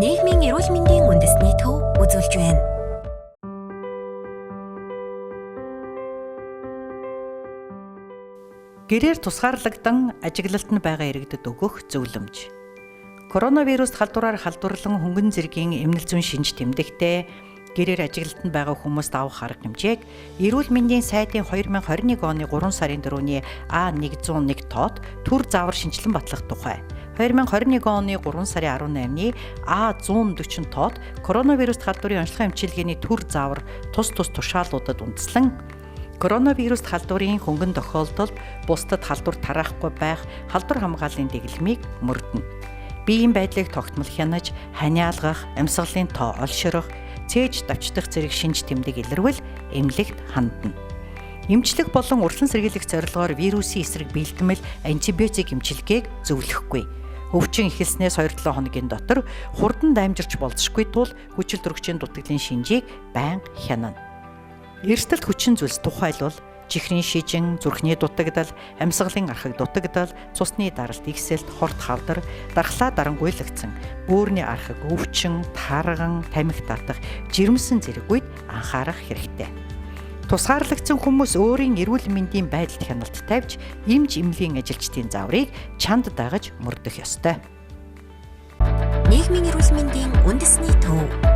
Нийгмийн эрүүл мэндийн үндэсний төв үзүүлж байна. Гэрээр тусгаарлагдан ажиглалтанд байгаа иргэдэд өгөх зөвлөмж. Коронавирус халдвараар халдварлан хөнгөн зэргийн эмнэлзэн шинж тэмдэгтээ гэрээр ажиглалтанд байгаа хүмүүст авах арга хэмжээг Эрүүл мэндийн сайдын 2021 оны 3 сарын 4-ний А101 тоод төр заавар шинжилэн батлах тухай. 2021 оны 3 сарын 18-ны А140 тоод коронавирус халдварын онцлог эмчилгээний төр заавар тус тушаалуудад үндэслэн коронавирус халдварын хөнгөн тохиолдолд бусдад халдвар тараахгүй байх халдвар хамгааллын дэглэмийг мөрдөнө. Биеийн байдлыг тогтмол хянаж, ханиалгах, амьсгалын тоо олширох, цээж давчдах зэрэг шинж тэмдэг илэрвэл эмнэлэгт хандна. Эмчлэх болон урьдчилан сэргийлэх зорилгоор вирусын эсрэг бэлтгэл антибиотик эмчилгээг зөвлөхгүй. Өвчин эхэлснээс 2-7 хоногийн дотор хурдан даймжирч болзошгүй тул хүчил төрөгчийн дутагдлын шинжийг байнга хянана. Эрсдэлт хүчин зүйлс тухайлбал чихрийн шижин, зүрхний дутагдал, амьсгалын архаг дутагдал, цусны даралт ихсэлт, хорт хавдар, дархлаа дарангуйлагдсан, бөөрийн архаг өвчин, тарган, тамхи татах, жирэмсэн зэрэг үед анхаарах хэрэгтэй. Тусгаарлагдсан хүмүүс өөрийн эрүүл мэндийн байдалд хяналт тавьж, эмч эмнэлийн ажилчдын зааврыг чанд дагаж мөрдөх ёстой. Нийгмийн эрүүл мэндийн үндэсний төв